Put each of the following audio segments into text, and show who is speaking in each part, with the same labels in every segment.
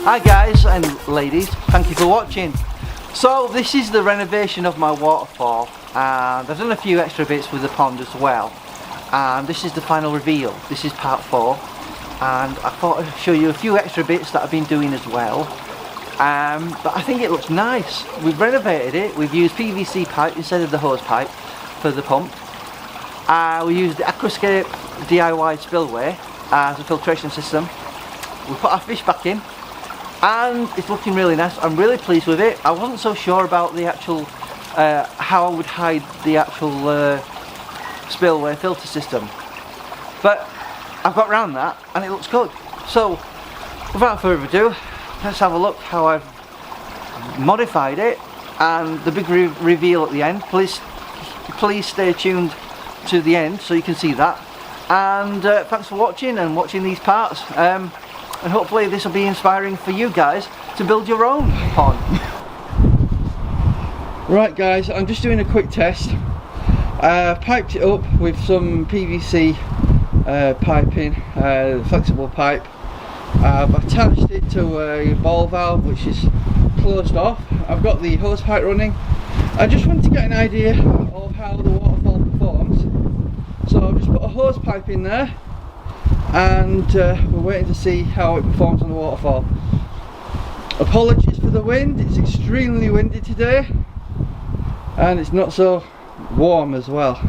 Speaker 1: Hi guys and ladies, thank you for watching. So this is the renovation of my waterfall, and I've done a few extra bits with the pond as well, and this is the final reveal. This is part 4, and I thought I'd show you a few extra bits that I've been doing as well. But I think it looks nice. We've renovated it. We've used PVC pipe instead of the hose pipe for the pump. We used the Aquascape DIY spillway as a filtration system. We put our fish back in, and it's looking really nice. I'm really pleased with it. I wasn't so sure about the actual how I would hide the actual spillway filter system, but I've got around that and it looks good. So without further ado, let's have a look how I've modified it and the big reveal at the end. Please stay tuned to the end so you can see that. And thanks for watching and watching these parts. And hopefully this will be inspiring for you guys to build your own pond. Right guys, I'm just doing a quick test. I've piped it up with some PVC piping, flexible pipe. I've attached it to a ball valve which is closed off. I've got the hose pipe running. I just wanted to get an idea of how the waterfall performs. So I've just put a hose pipe in there, and we're waiting to see how it performs on the waterfall. Apologies for the wind, it's extremely windy today and it's not so warm as well,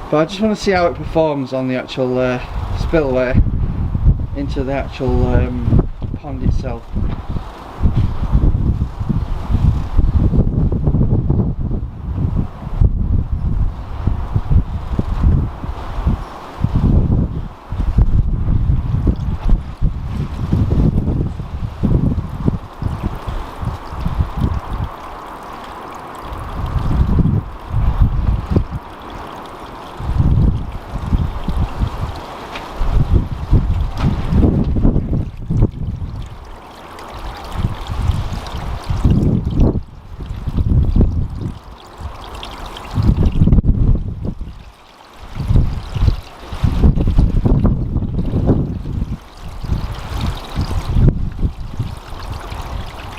Speaker 1: but I just want to see how it performs on the actual spillway into the actual pond itself.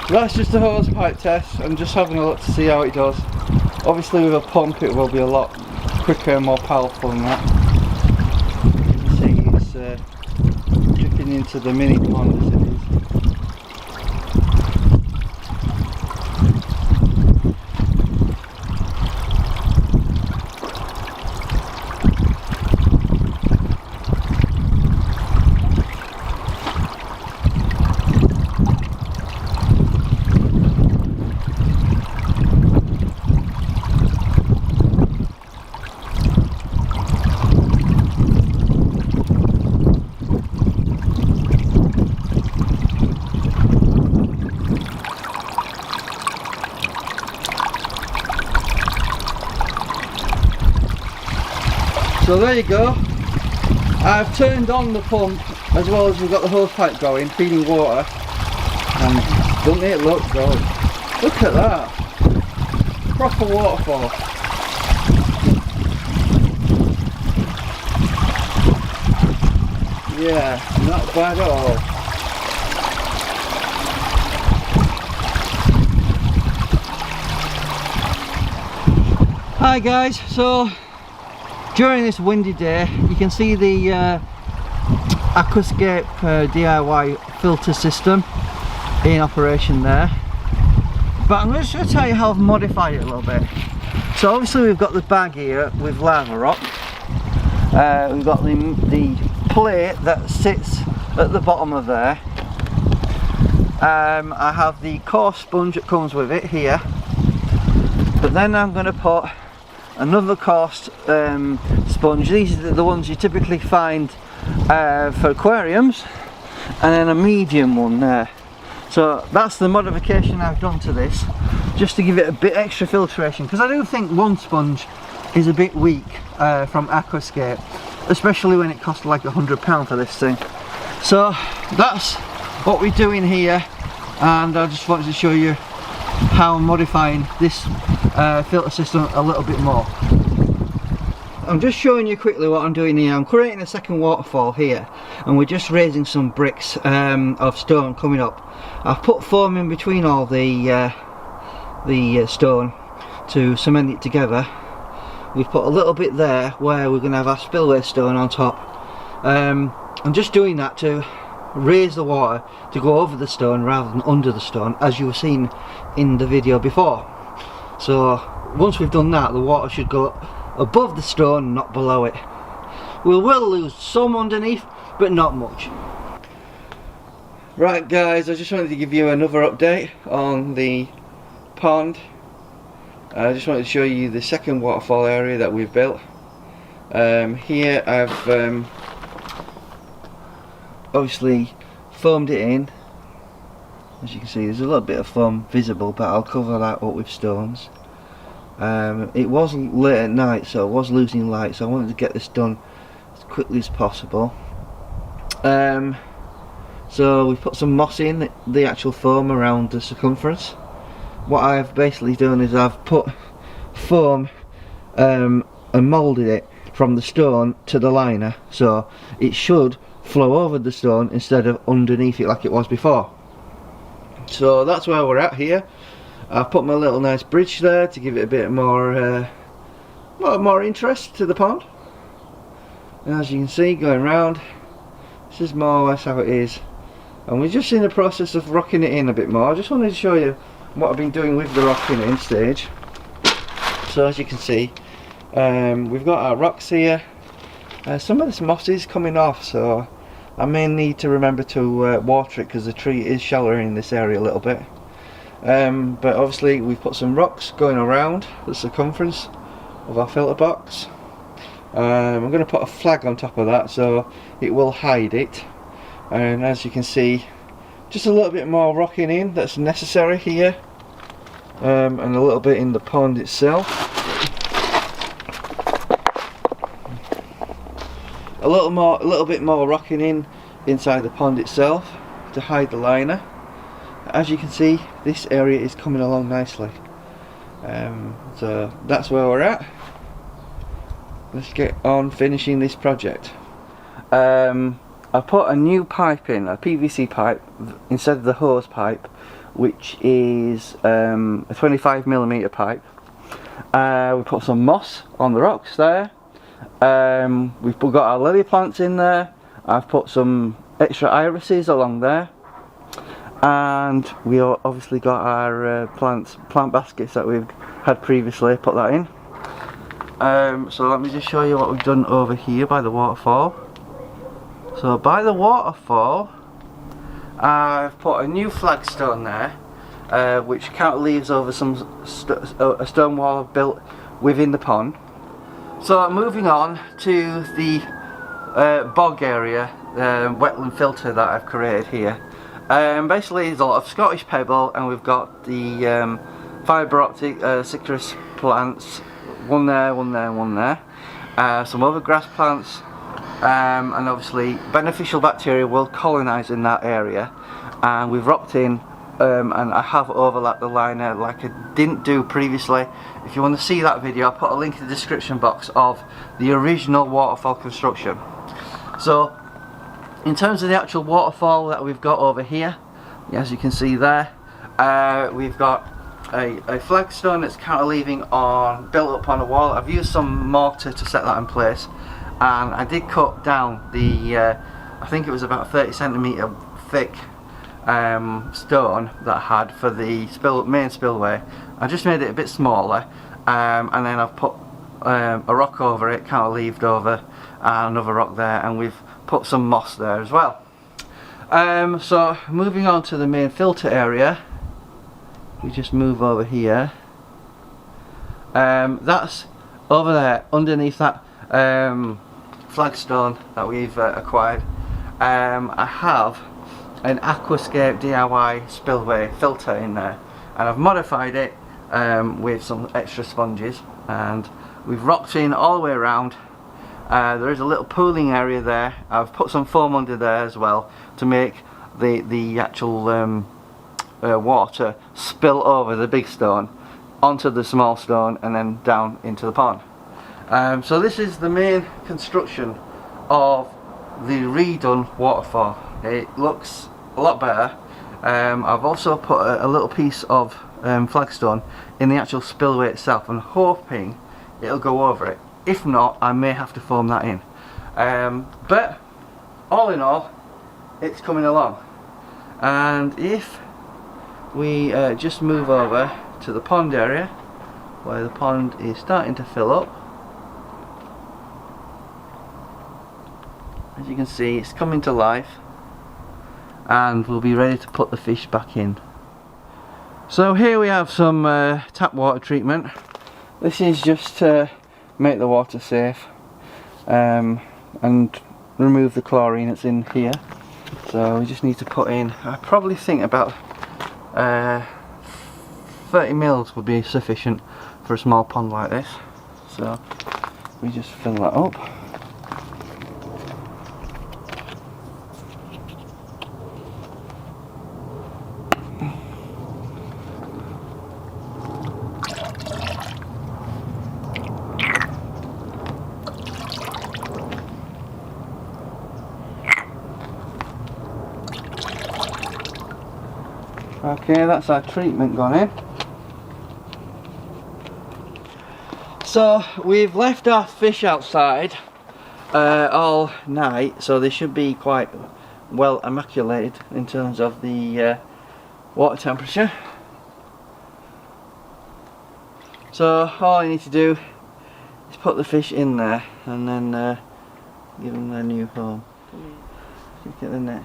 Speaker 1: That's just a hose pipe test. I'm just having a look to see how it does. Obviously with a pump it will be a lot quicker and more powerful than that. You can see it's dripping into the mini pond as it is. So there you go. I've turned on the pump as well as we've got the hose pipe going, feeding water, and doesn't it look good? Look at that, proper waterfall. Yeah, not bad at all. Hi guys, so during this windy day you can see the Aquascape DIY filter system in operation there, but I'm just going to tell you how I've modified it a little bit. So obviously we've got the bag here with lava rock, we've got the plate that sits at the bottom of there, I have the coarse sponge that comes with it here, but then I'm going to put another coarse sponge. These are the ones you typically find for aquariums, and then a medium one there. So that's the modification I've done to this, just to give it a bit extra filtration, because I do think one sponge is a bit weak from Aquascape, especially when it costs like £100 for this thing. So that's what we're doing here, and I just wanted to show you how I'm modifying this filter system a little bit more. I'm just showing you quickly what I'm doing here. I'm creating a second waterfall here, and we're just raising some bricks of stone coming up. I've put foam in between all the stone to cement it together. We've put a little bit there where we're going to have our spillway stone on top. I'm just doing that to raise the water to go over the stone rather than under the stone, as you were seeing in the video before. So once we've done that, the water should go above the stone, not below it. We will lose some underneath, but not much. Right guys, I just wanted to give you another update on the pond. I just wanted to show you the second waterfall area that we've built. Here I've obviously foamed it in. As you can see, there's a little bit of foam visible, but I'll cover that up with stones. It was late at night, so I was losing light, so I wanted to get this done as quickly as possible. So we've put some moss in the actual foam around the circumference. What I've basically done is I've put foam and moulded it from the stone to the liner, so it should flow over the stone instead of underneath it like it was before. So that's where we're at here. I've put my little nice bridge there to give it a bit more more interest to the pond. And as you can see, going round, this is more or less how it is. And we're just in the process of rocking it in a bit more. I just wanted to show you what I've been doing with the rocking in stage. So as you can see, we've got our rocks here. Some of this moss is coming off, so I may need to remember to water it, because the tree is shallower in this area a little bit. But obviously we've put some rocks going around the circumference of our filter box. I'm going to put a flag on top of that so it will hide it. And as you can see, just a little bit more rocking in that's necessary here, and a little bit in the pond itself. A little bit more rocking in inside the pond itself to hide the liner. As you can see, this area is coming along nicely. So that's where we're at. Let's get on finishing this project. I put a new pipe in, a PVC pipe instead of the hose pipe, which is a 25mm pipe. We put some moss on the rocks there. We've got our lily plants in there. I've put some extra irises along there, and we obviously got our plant baskets that we've had previously. Put that in. So let me just show you what we've done over here by the waterfall. So by the waterfall, I've put a new flagstone there, which cantilevers over a stone wall I've built within the pond. So moving on to the bog area, wetland filter that I've created here. Basically there's a lot of Scottish pebble, and we've got the fibre optic citrus plants, one there, one there, one there. Some other grass plants, and obviously beneficial bacteria will colonise in that area. And we've rocked in, and I have overlapped the liner like I didn't do previously. If you want to see that video, I'll put a link in the description box of the original waterfall construction. So in terms of the actual waterfall that we've got over here, as you can see there, we've got a flagstone that's cantilevering built up on a wall. I've used some mortar to set that in place, and I did cut down the I think it was about 30cm thick stone that I had for the main spillway. I just made it a bit smaller, and then I've put a rock over it, cantilevered over, and another rock there, and we've put some moss there as well. So moving on to the main filter area, we just move over here. That's over there underneath that flagstone that we've acquired. I have an Aquascape DIY spillway filter in there, and I've modified it with some extra sponges, and we've rocked in all the way around. There is a little pooling area there. I've put some foam under there as well to make the actual water spill over the big stone onto the small stone and then down into the pond. So this is the main construction of the redone waterfall. It looks a lot better. I've also put a little piece of flagstone in the actual spillway itself, and hoping it'll go over it. If not, I may have to foam that in. But all in all, it's coming along. And if we just move over to the pond area, where the pond is starting to fill up, as you can see, it's coming to life, and we'll be ready to put the fish back in. So here we have some tap water treatment. This is just to make the water safe and remove the chlorine that's in here. So we just need to put in, I probably think about 30 mils would be sufficient for a small pond like this. So we just fill that up. Okay, that's our treatment gone in. So we've left our fish outside all night, so they should be quite well immaculated in terms of the water temperature. So all I need to do is put the fish in there and then give them their new home. Look at the net.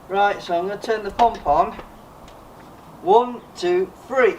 Speaker 1: Right, so I'm going to turn the pump on. 1, 2, 3.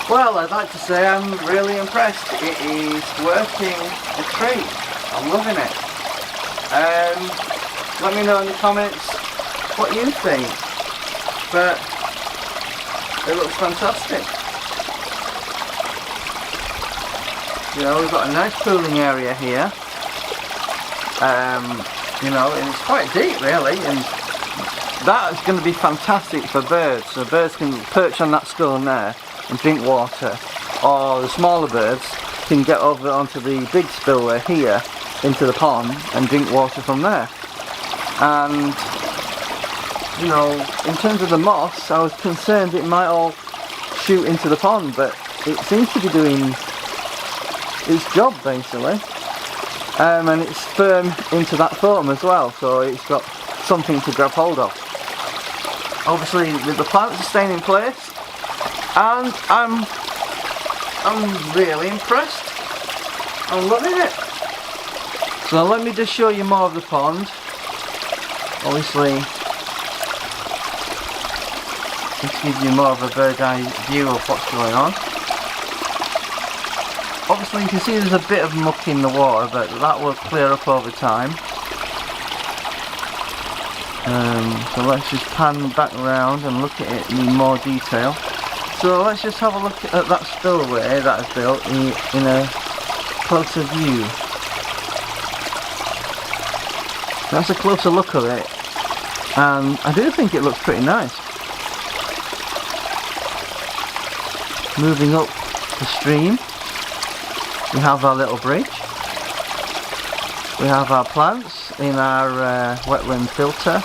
Speaker 1: Well, I'd like to say I'm really impressed. It is working a treat. I'm loving it. Let me know in the comments what you think. But it looks fantastic. You know, we've got a nice pooling area here. You know, and it's quite deep really, and that is going to be fantastic for birds. So birds can perch on that stone there and drink water, or the smaller birds can get over onto the big spillway here into the pond and drink water from there. And you know, in terms of the moss, I was concerned it might all shoot into the pond, but it seems to be doing its job basically. And it's firm into that foam as well, so it's got something to grab hold of. Obviously the plants are staying in place, and I'm really impressed. I'm loving it. So let me just show you more of the pond. Obviously, this gives you more of a bird's eye view of what's going on. Obviously you can see there's a bit of muck in the water, but that will clear up over time. So let's just pan back around and look at it in more detail. So let's just have a look at that spillway that I've built in a closer view. That's a closer look of it, and I do think it looks pretty nice. Moving up the stream, we have our little bridge. We have our plants in our wetland filter.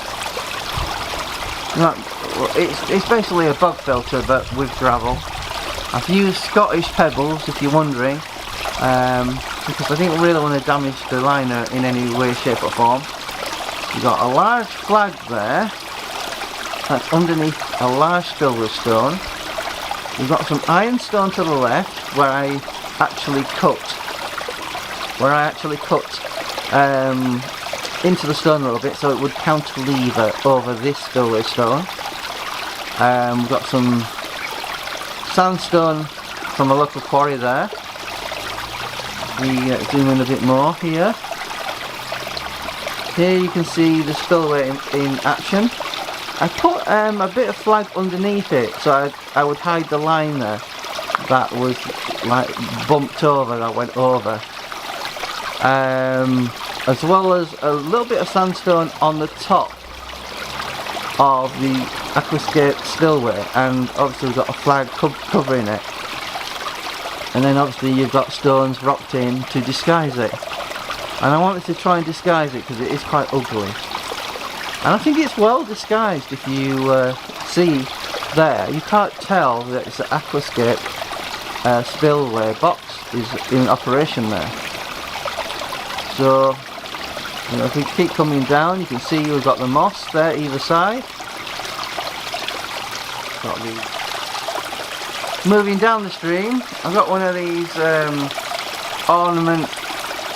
Speaker 1: It's basically a bog filter but with gravel. I've used Scottish pebbles, if you're wondering, because I didn't really want to damage the liner in any way, shape or form. You've got a large flag there, that's underneath a large spillway stone. We've got some ironstone to the left where I actually cut into the stone a little bit so it would cantilever over this spillway stone. We've got some sandstone from a local quarry there. We zoom in a bit more here. Here you can see the spillway in action. I put a bit of flag underneath it so I would hide the line there that was like bumped over, that went over. As well as a little bit of sandstone on the top of the aquascape spillway, and obviously we've got a flag covering it. And then obviously you've got stones rocked in to disguise it. And I wanted to try and disguise it because it is quite ugly. And I think it's well disguised. If you see there, you can't tell that it's an aquascape spillway box is in operation there. So, you know, if we keep coming down, you can see we've got the moss there either side. Moving down the stream, I've got one of these ornament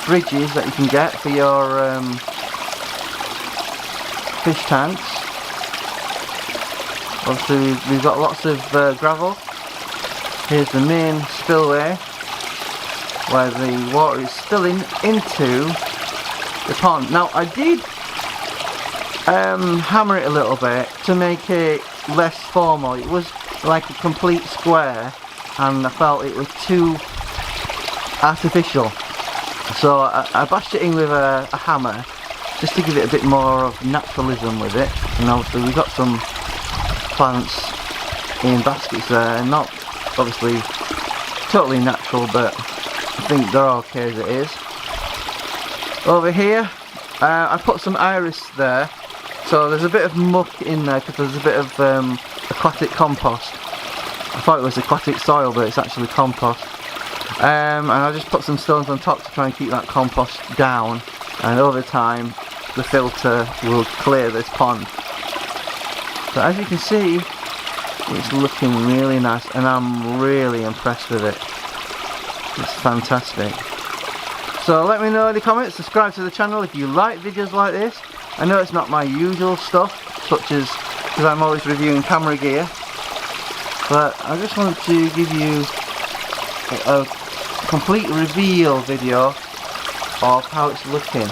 Speaker 1: bridges that you can get for your fish tanks. Obviously we've got lots of gravel. Here's the main spillway where the water is spilling into the pond. Now I did hammer it a little bit to make it less formal. It was like a complete square and I felt it was too artificial. So I bashed it in with a hammer just to give it a bit more of naturalism with it. And obviously we've got some plants in baskets there, not obviously totally natural, but I think they're okay as it is. Over here I put some iris there, so there's a bit of muck in there because there's a bit of aquatic compost. I thought it was aquatic soil, but it's actually compost. And I just put some stones on top to try and keep that compost down, and over time the filter will clear this pond. So as you can see, it's looking really nice and I'm really impressed with it. It's fantastic. So let me know in the comments, subscribe to the channel if you like videos like this. I know it's not my usual stuff, such as because I'm always reviewing camera gear, but I just wanted to give you a complete reveal video of how it's looking.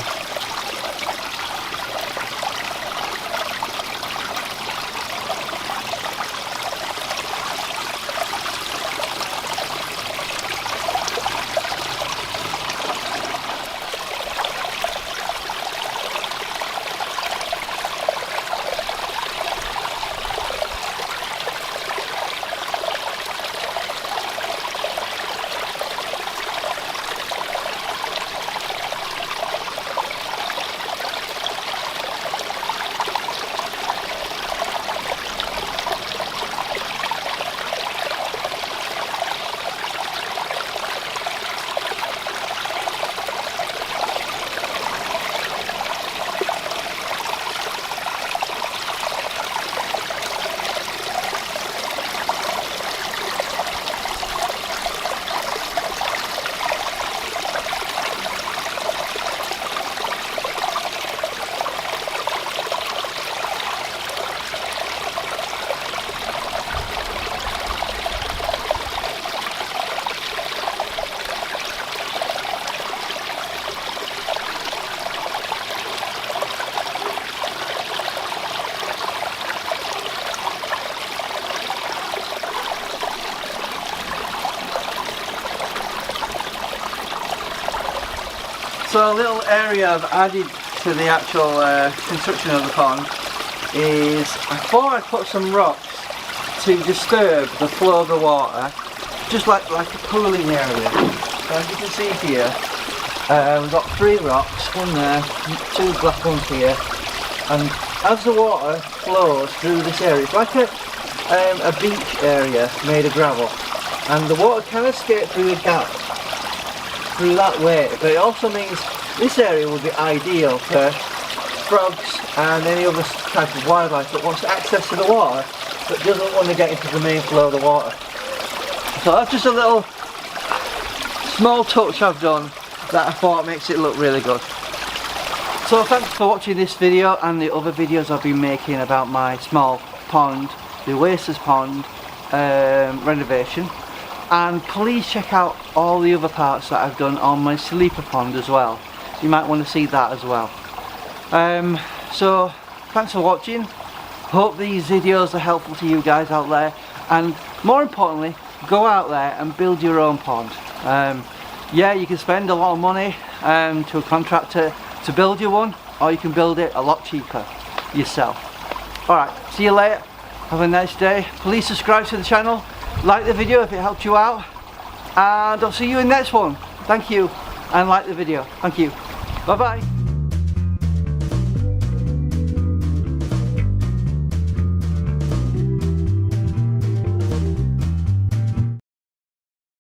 Speaker 1: So a little area I've added to the actual construction of the pond is I thought I'd put some rocks to disturb the flow of the water, just like a pooling area. So as you can see here, we've got 3 rocks, one there, 2 black ones here, and as the water flows through this area, it's like a beach area made of gravel, and the water can escape through the gap through that way, but it also means this area would be ideal for frogs and any other type of wildlife that wants access to the water but doesn't want to get into the main flow of the water. So that's just a little small touch I've done that I thought makes it look really good. So thanks for watching this video and the other videos I've been making about my small pond, the Oasis Pond renovation, and please check out all the other parts that I've done on my sleeper pond as well. You might want to see that as well. So thanks for watching. Hope these videos are helpful to you guys out there, and more importantly, go out there and build your own pond. Yeah, you can spend a lot of money to a contractor to build you one, or you can build it a lot cheaper yourself. Alright, see you later. Have a nice day. Please subscribe to the channel, like the video if it helped you out, and I'll see you in the next one. Thank you, and like the video. Thank you. Bye bye.